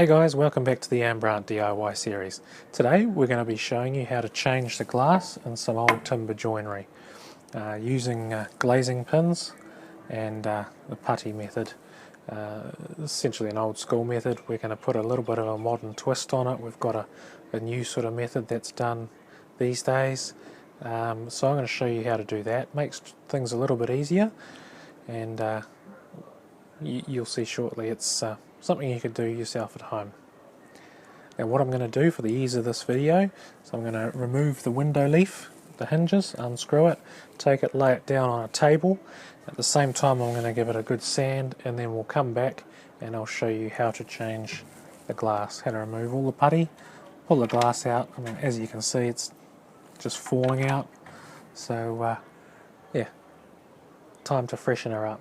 Hey guys, welcome back to the Ambrant DIY series. Today we're going to be showing you how to change the glass in some old timber joinery using glazing pins and the putty method. Essentially an old school method. We're going to put a little bit of a modern twist on it. We've got a new sort of method that's done these days. So I'm going to show you how to do that. Makes things a little bit easier, and you'll see shortly it's something you could do yourself at home. Now what I'm going to do for the ease of this video is I'm going to remove the window leaf, the hinges, unscrew it, take it, lay it down on a table. At the same time I'm going to give it a good sand, and then we'll come back and I'll show you how to change the glass, how to remove all the putty, pull the glass out. I mean, as you can see, it's just falling out. So yeah, time to freshen her up.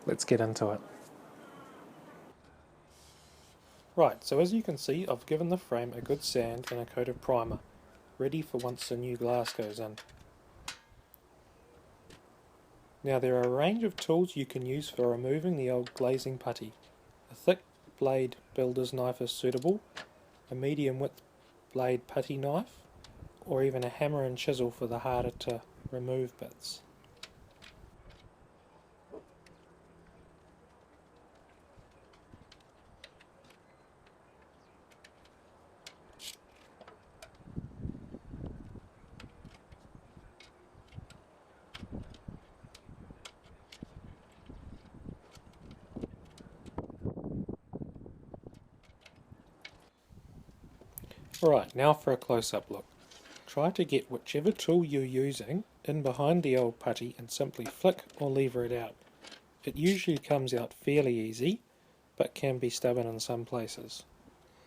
Let's get into it. Right, so as you can see, I've given the frame a good sand and a coat of primer, ready for once the new glass goes in. Now there are a range of tools you can use for removing the old glazing putty. A thick blade builder's knife is suitable, a medium width blade putty knife, or even a hammer and chisel for the harder to remove bits. Alright, now for a close-up look. Try to get whichever tool you're using in behind the old putty and simply flick or lever it out. It usually comes out fairly easy, but can be stubborn in some places.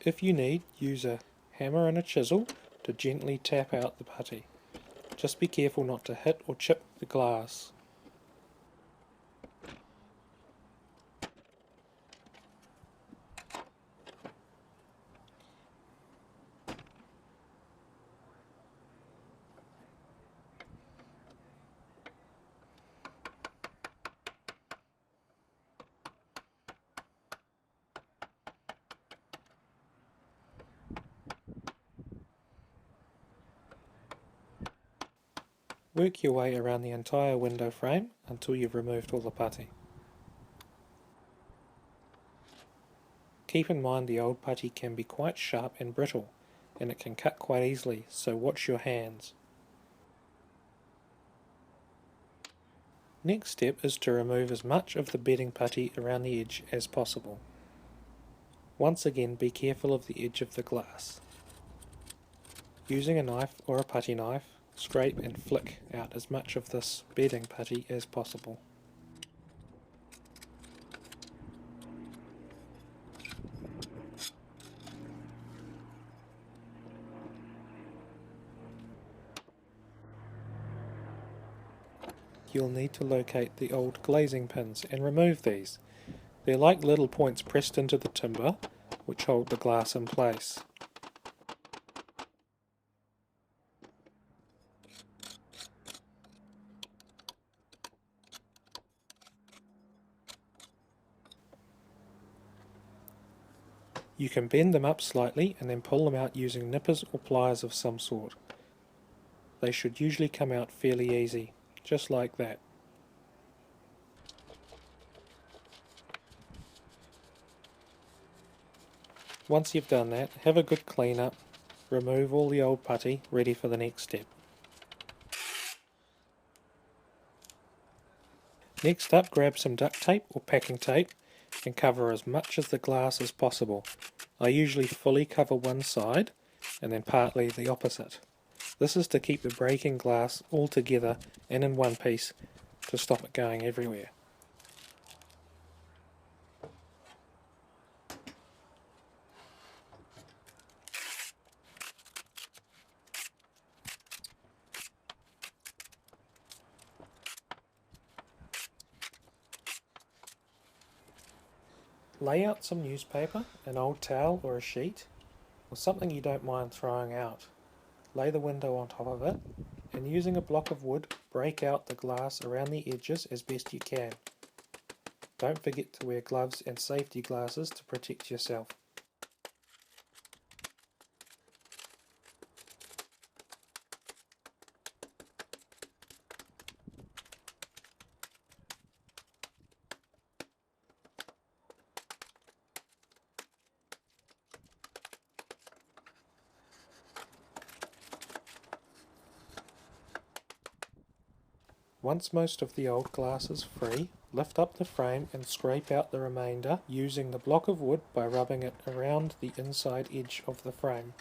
If you need, use a hammer and a chisel to gently tap out the putty. Just be careful not to hit or chip the glass. Work your way around the entire window frame until you've removed all the putty. Keep in mind the old putty can be quite sharp and brittle, and it can cut quite easily, so watch your hands. Next step is to remove as much of the bedding putty around the edge as possible. Once again, be careful of the edge of the glass. Using a knife or a putty knife, scrape and flick out as much of this bedding putty as possible. You'll need to locate the old glazing pins and remove these. They're like little points pressed into the timber, which hold the glass in place. You can bend them up slightly and then pull them out using nippers or pliers of some sort. They should usually come out fairly easy, just like that. Once you've done that, have a good clean up, remove all the old putty, ready for the next step. Next up, grab some duct tape or packing tape and cover as much of the glass as possible. I usually fully cover one side and then partly the opposite. This is to keep the breaking glass all together and in one piece to stop it going everywhere. Lay out some newspaper, an old towel or a sheet, or something you don't mind throwing out. Lay the window on top of it, and using a block of wood, break out the glass around the edges as best you can. Don't forget to wear gloves and safety glasses to protect yourself. Once most of the old glass is free, lift up the frame and scrape out the remainder using the block of wood by rubbing it around the inside edge of the frame.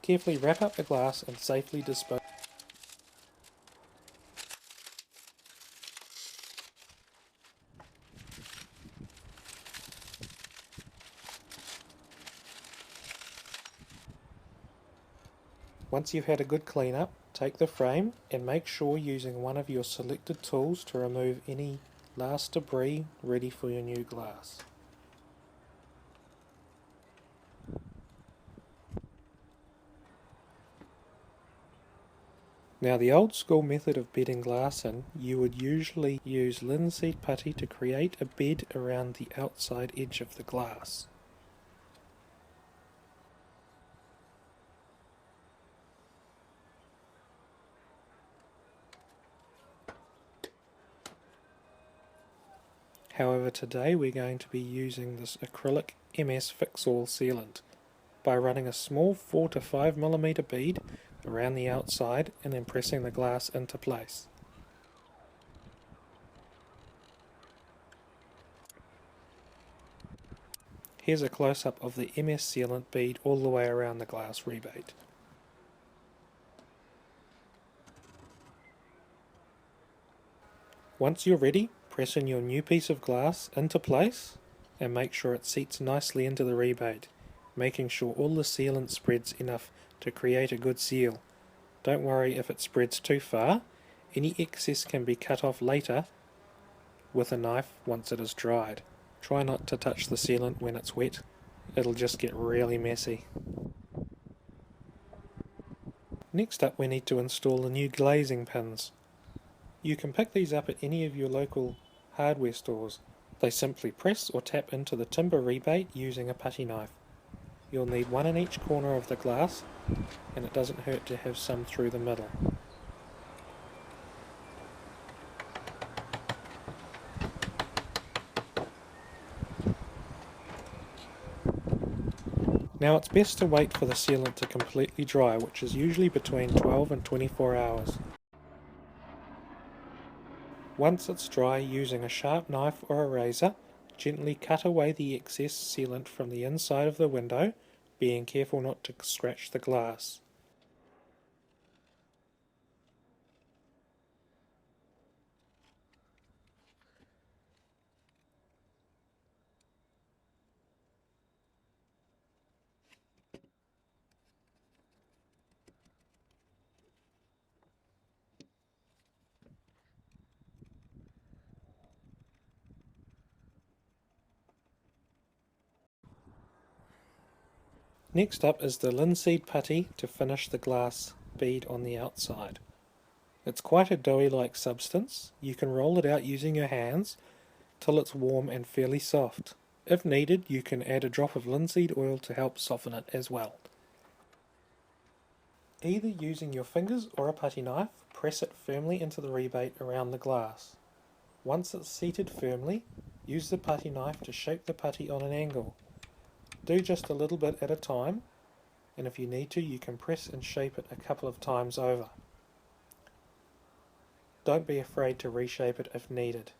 Carefully wrap up the glass and safely dispose. Once you've had a good clean up, take the frame and make sure using one of your selected tools to remove any last debris ready for your new glass. Now the old school method of bedding glass in, you would usually use linseed putty to create a bed around the outside edge of the glass. However, today we're going to be using this acrylic MS Fix-All sealant by running a small 4 to 5 mm bead around the outside and then pressing the glass into place. Here's a close-up of the MS sealant bead all the way around the glass rebate. Once you're ready, press in your new piece of glass into place and make sure it seats nicely into the rebate, making sure all the sealant spreads enough to create a good seal. Don't worry if it spreads too far, any excess can be cut off later with a knife once it is dried. Try not to touch the sealant when it's wet, it'll just get really messy. Next up we need to install the new glazing pins. You can pick these up at any of your local hardware stores. They simply press or tap into the timber rebate using a putty knife. You'll need one in each corner of the glass, and it doesn't hurt to have some through the middle. Now it's best to wait for the sealant to completely dry, which is usually between 12 and 24 hours. Once it's dry, using a sharp knife or a razor, gently cut away the excess sealant from the inside of the window, being careful not to scratch the glass. Next up is the linseed putty to finish the glass bead on the outside. It's quite a doughy-like substance. You can roll it out using your hands till it's warm and fairly soft. If needed, you can add a drop of linseed oil to help soften it as well. Either using your fingers or a putty knife, press it firmly into the rebate around the glass. Once it's seated firmly, use the putty knife to shape the putty on an angle. Do just a little bit at a time, and if you need to, you can press and shape it a couple of times over. Don't be afraid to reshape it if needed.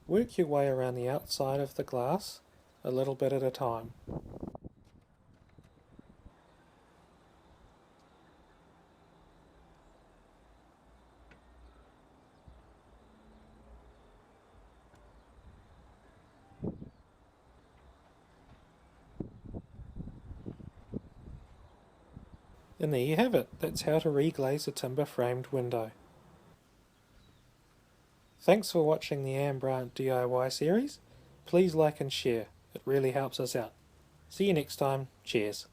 Work your way around the outside of the glass a little bit at a time. And there you have it. That's how to reglaze a timber framed window. Thanks for watching the Ambrant DIY series. Please like and share. It really helps us out. See you next time. Cheers.